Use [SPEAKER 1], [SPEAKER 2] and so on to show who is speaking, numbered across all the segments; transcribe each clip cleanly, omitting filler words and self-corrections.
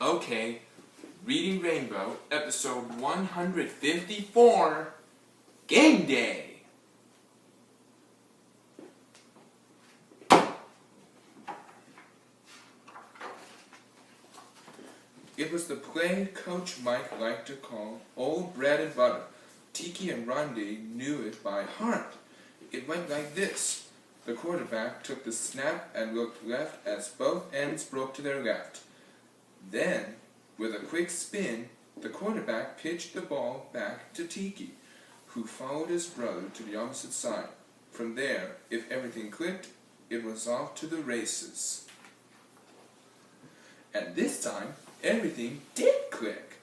[SPEAKER 1] Okay, Reading Rainbow, episode 154, Game Day! It was the play Coach Mike liked to call Old Bread and Butter. Tiki and Rondé knew it by heart. It went like this. The quarterback took the snap and looked left as both ends broke to their left. Then, with a quick spin, the quarterback pitched the ball back to Tiki, who followed his brother to the opposite side. From there, if everything clicked, it was off to the races. And this time, everything did click.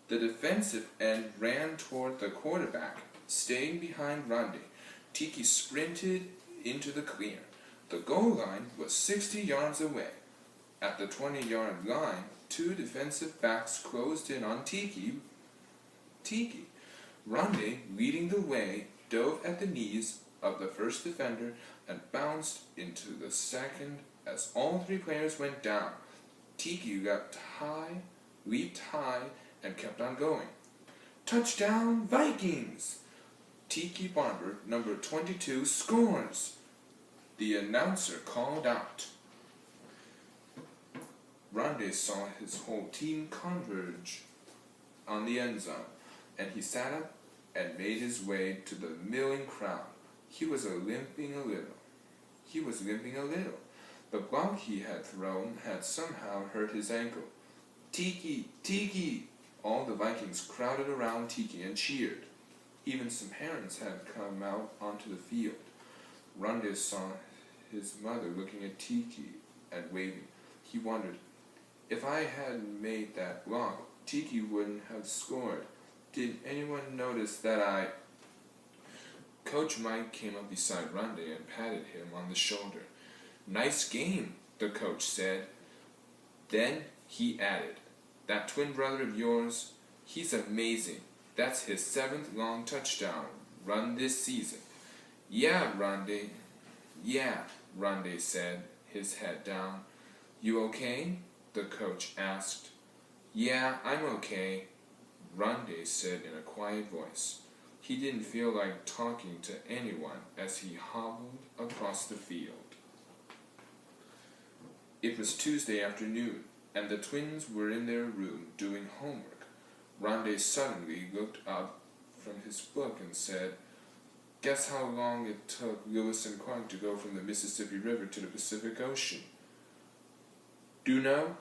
[SPEAKER 1] The defensive end ran toward the quarterback, staying behind Rondé. Tiki sprinted into the clear. The goal line was 60 yards away. At the 20-yard line, two defensive backs closed in on Tiki. Rondé, leading the way, dove at the knees of the first defender and bounced into the second as all three players went down. Tiki leaped high, and kept on going. Touchdown, Vikings! Tiki Barber, number 22, scores! The announcer called out. Rondé saw his whole team converge on the end zone, and he sat up and made his way to the milling crowd. He was limping a little. The block he had thrown had somehow hurt his ankle. Tiki! Tiki! All the Vikings crowded around Tiki and cheered. Even some parents had come out onto the field. Rondé saw his mother looking at Tiki and waving. He wondered, if I hadn't made that block, Tiki wouldn't have scored. Did anyone notice that I... Coach Mike came up beside Rondé and patted him on the shoulder. Nice game, the coach said. Then he added, that twin brother of yours, he's amazing. That's his 7th long touchdown run this season. Yeah, Rondé, said, his head down. You okay? The coach asked. Yeah, I'm okay, Rondé said in a quiet voice. He didn't feel like talking to anyone as he hobbled across the field. It was Tuesday afternoon, and the twins were in their room doing homework. Rondé suddenly looked up from his book and said, Guess how long it took Lewis and Clark to go from the Mississippi River to the Pacific Ocean? Do know?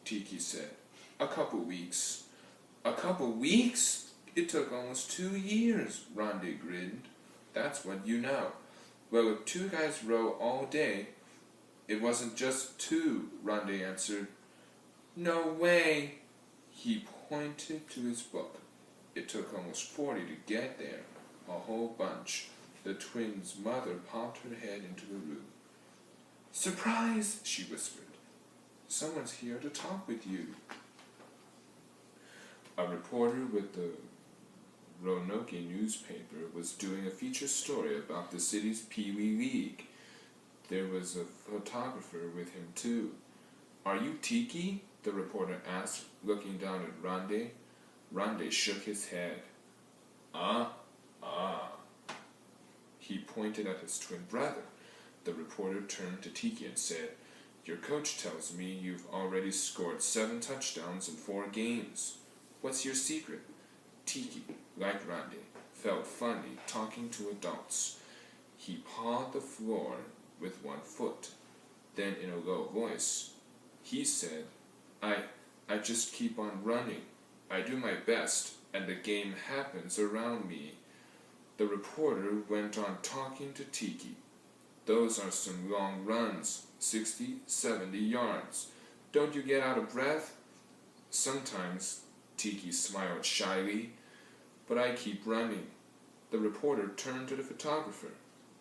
[SPEAKER 1] Tiki said. A couple weeks. A couple weeks? It took almost 2 years, Rondé grinned. That's what you know. Well, if two guys row all day, it wasn't just 2, Rondé answered. No way! He pointed to his book. It took almost 40 to get there, a whole bunch. The twins' mother popped her head into the room. Surprise, she whispered. Someone's here to talk with you. A reporter with the Roanoke newspaper was doing a feature story about the city's Pee Wee League. There was a photographer with him, too. Are you Tiki? The reporter asked, looking down at Rondé. Rondé shook his head. Ah. He pointed at his twin brother. The reporter turned to Tiki and said, Your coach tells me you've already scored 7 touchdowns in 4 games. What's your secret? Tiki, like Rondé, felt funny talking to adults. He pawed the floor with one foot. Then in a low voice, he said, I just keep on running. I do my best, and the game happens around me. The reporter went on talking to Tiki. Those are some long runs, 60, 70 yards. Don't you get out of breath? Sometimes, Tiki smiled shyly, but I keep running. The reporter turned to the photographer.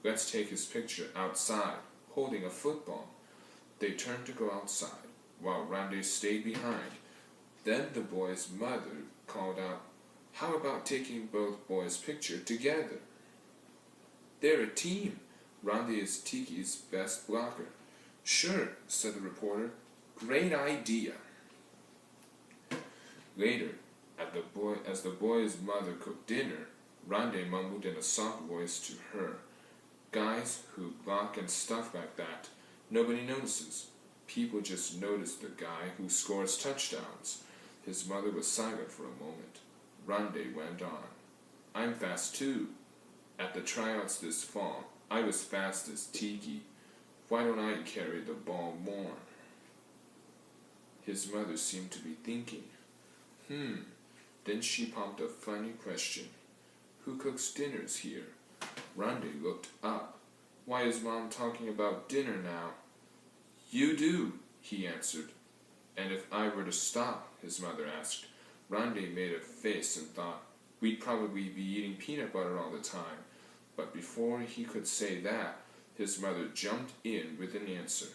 [SPEAKER 1] Let's take his picture outside, holding a football. They turned to go outside, while Rondé stayed behind. Then the boy's mother called out, How about taking both boys' picture together? They're a team. Rondé is Tiki's best blocker. Sure, said the reporter. Great idea. Later, as the boy's mother cooked dinner, Rande mumbled in a soft voice to her, "Guys who block and stuff like that, nobody notices. People just notice the guy who scores touchdowns." His mother was silent for a moment. Rande went on, "I'm fast too. At the tryouts this fall, I was fast as Tiki. Why don't I carry the ball more?" His mother seemed to be thinking. Then she popped a funny question. "Who cooks dinners here?" Rande looked up. "Why is Mom talking about dinner now?" "You do," he answered. "And if I were to stop?" his mother asked. Rande made a face and thought, "We'd probably be eating peanut butter all the time." But before he could say that, his mother jumped in with an answer.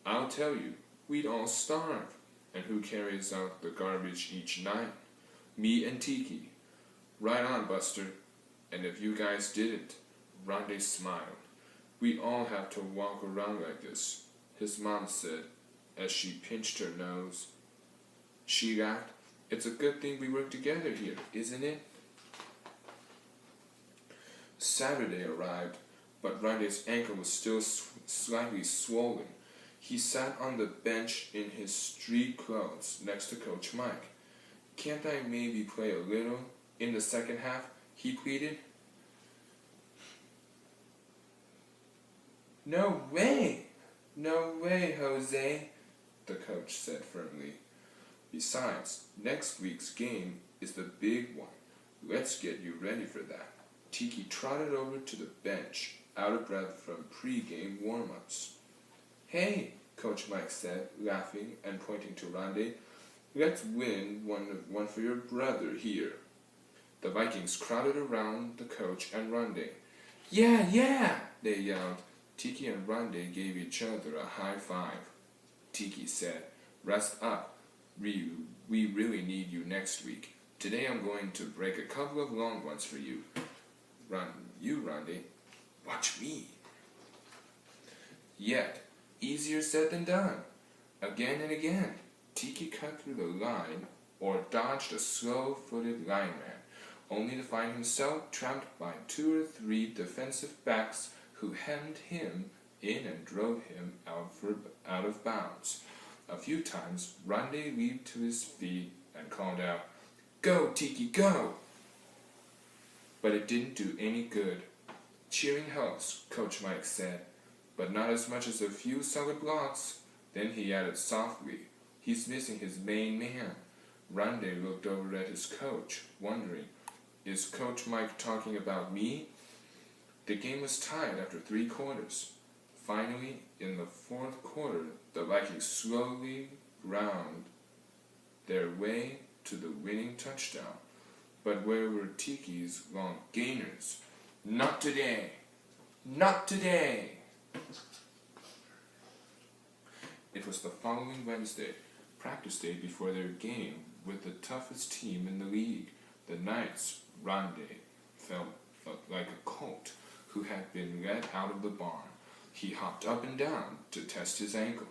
[SPEAKER 1] "I'll tell you, we'd all starve. And who carries out the garbage each night? Me and Tiki." "Right on, Buster. And if you guys didn't," Rande smiled, "we'd all have to walk around like this," his mom said, as she pinched her nose. She laughed. "It's a good thing we work together here, isn't it?" Saturday arrived, but Rande's ankle was still slightly swollen. He sat on the bench in his street clothes next to Coach Mike. "Can't I maybe play a little in the second half?" he pleaded. "No way! No way, Jose," the coach said firmly. "Besides, next week's game is the big one. Let's get you ready for that." Tiki trotted over to the bench, out of breath from pre-game warm-ups. "Hey," Coach Mike said, laughing and pointing to Rande, "let's win one for your brother here." The Vikings crowded around the coach and Rande. "Yeah, yeah!" they yelled. Tiki and Rande gave each other a high five. Tiki said, "Rest up. We really need you next week. Today I'm going to break a couple of long ones for you. Rande, watch me." Yet, easier said than done. Again and again, Tiki cut through the line or dodged a slow-footed lineman, only to find himself trapped by 2 or 3 defensive backs who hemmed him in and drove him out of bounds. A few times, Rande leaped to his feet and called out, "Go, Tiki, go!" But it didn't do any good. "Cheering helps," Coach Mike said, "but not as much as a few solid blocks." Then he added softly, "He's missing his main man." Rande looked over at his coach, wondering, "Is Coach Mike talking about me?" The game was tied after 3 quarters. Finally, in the 4th quarter, the Vikings slowly ground their way to the winning touchdown. But where were Tiki's long gainers? "Not today! Not today!" It was the following Wednesday, practice day before their game with the toughest team in the league. The Knights. Rande felt like a colt who had been let out of the barn. He hopped up and down to test his ankle.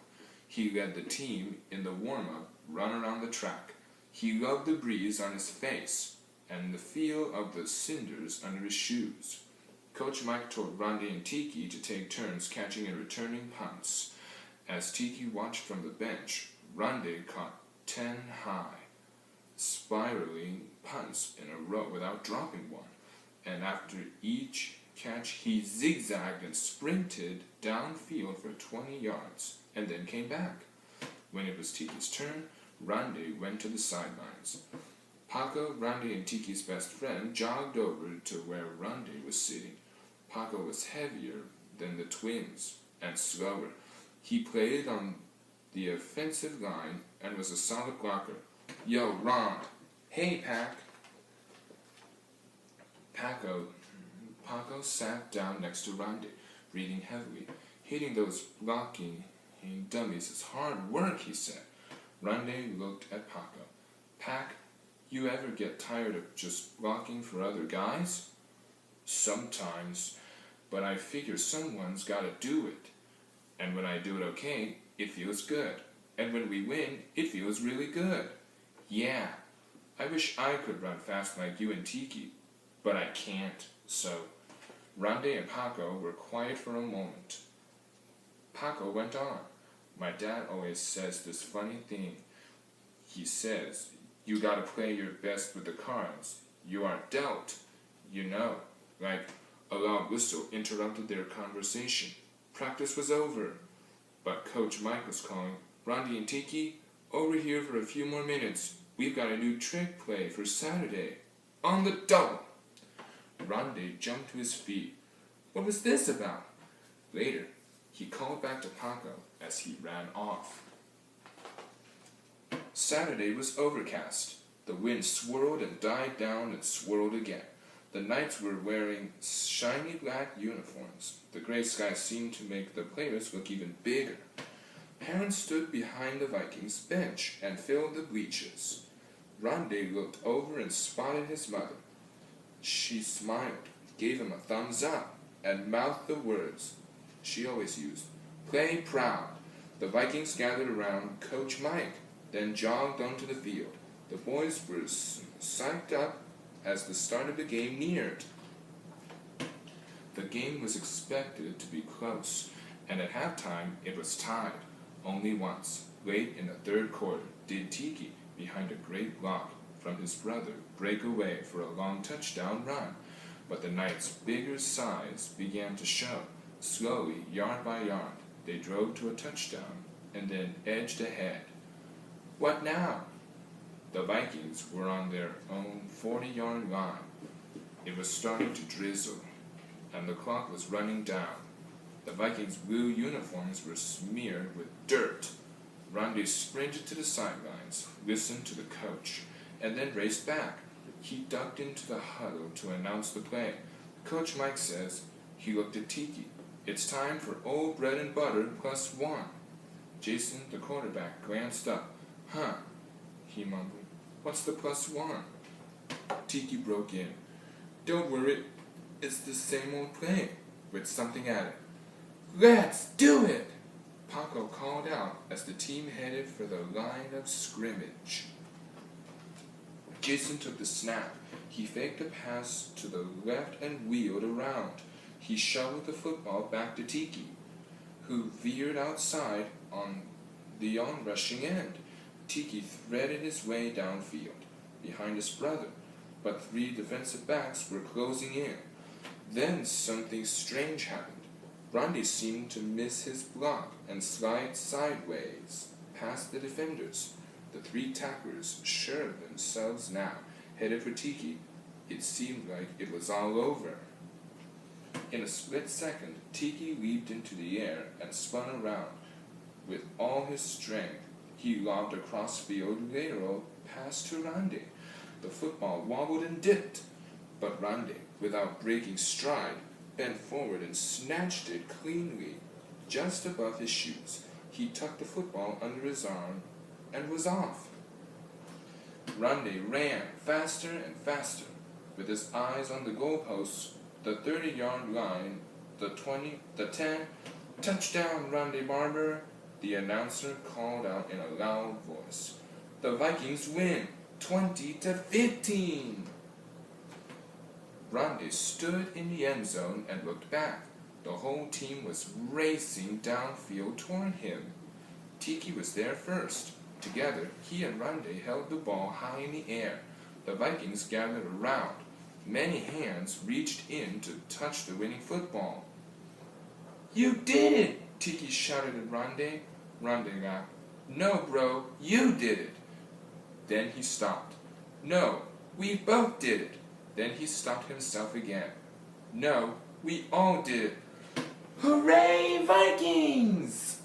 [SPEAKER 1] He led the team in the warm-up run around the track. He loved the breeze on his face and the feel of the cinders under his shoes. Coach Mike told Rande and Tiki to take turns catching and returning punts. As Tiki watched from the bench, Rande caught 10 high, spiraling punts in a row without dropping one, and after each catch he zigzagged and sprinted downfield for 20 yards, and then came back. When it was Tiki's turn, Rande went to the sidelines. Paco, Rande and Tiki's best friend, jogged over to where Rande was sitting. Paco was heavier than the twins, and slower. He played on the offensive line and was a solid blocker. "Yo, Ron." "Hey, Pac." Paco sat down next to Rande, breathing heavily. "Hitting those blocking dummies is hard work," he said. Rande looked at Paco. "Pac, you ever get tired of just blocking for other guys?" "Sometimes, but I figure someone's gotta do it. And when I do it okay, it feels good. And when we win, it feels really good." "Yeah, I wish I could run fast like you and Tiki, but I can't, so Randy and Paco were quiet for a moment. Paco went on. My dad always says this funny thing. He says, you gotta play your best with the cards you are dealt, you know. Like, a loud whistle interrupted their conversation. Practice was over, but Coach Mike was calling, Randy and Tiki, over here for a few more minutes. We've got a new trick play for Saturday. On the double! Randy jumped to his feet. What was this about? Later, he called back to Paco as he ran off. Saturday was overcast. The wind swirled and died down and swirled again. The Knights were wearing shiny black uniforms. The gray sky seemed to make the players look even bigger. Parents stood behind the Vikings bench and filled the bleachers. Randy looked over and spotted his mother. She smiled, gave him a thumbs up, and mouthed the words she always used, play proud. The Vikings gathered around Coach Mike, then jogged onto the field. The boys were psyched up as the start of the game neared. The game was expected to be close, and at halftime it was tied. Only once, late in the third quarter, did Tiki, behind a great block from his brother, break away for a long touchdown run. But the Knights' bigger size began to show. Slowly, yard by yard, they drove to a touchdown and then edged ahead. What now? The Vikings were on their own 40-yard line. It was starting to drizzle, and the clock was running down. The Vikings' blue uniforms were smeared with dirt. Randy sprinted to the sidelines, listened to the coach, and then raced back. He ducked into the huddle to announce the play. Coach Mike says, he looked at Tiki. It's time for old bread and butter +1. Jason, the quarterback, glanced up. Huh, he mumbled. What's the +1? Tiki broke in. Don't worry, it's the same old play, with something added. Let's do it! Paco called out as the team headed for the line of scrimmage. Jason took the snap. He faked a pass to the left and wheeled around. He shoveled the football back to Tiki, who veered outside on the onrushing end. Tiki threaded his way downfield, behind his brother, but 3 defensive backs were closing in. Then something strange happened. Randy seemed to miss his block and slide sideways past the defenders. The 3 tacklers sure of themselves now, headed for Tiki. It seemed like it was all over. In a split second, Tiki leaped into the air and spun around. With all his strength, he lobbed a cross-field lateral pass to Randy. The football wobbled and dipped, but Randy, without breaking stride, bent forward and snatched it cleanly, just above his shoes. He tucked the football under his arm and was off. Randy ran faster and faster, with his eyes on the goalposts, the 30-yard line, the 20, the 10. Touchdown, Randy Barber! The announcer called out in a loud voice. The Vikings win, 20-15! Randy stood in the end zone and looked back. The whole team was racing downfield toward him. Tiki was there first. Together, he and Randy held the ball high in the air. The Vikings gathered around. Many hands reached in to touch the winning football. You did it! Tiki shouted at Randy. Randy laughed. No, bro, you did it. Then he stopped. No, we both did it. Then he stopped himself again. No, we all did it. Hooray, Vikings!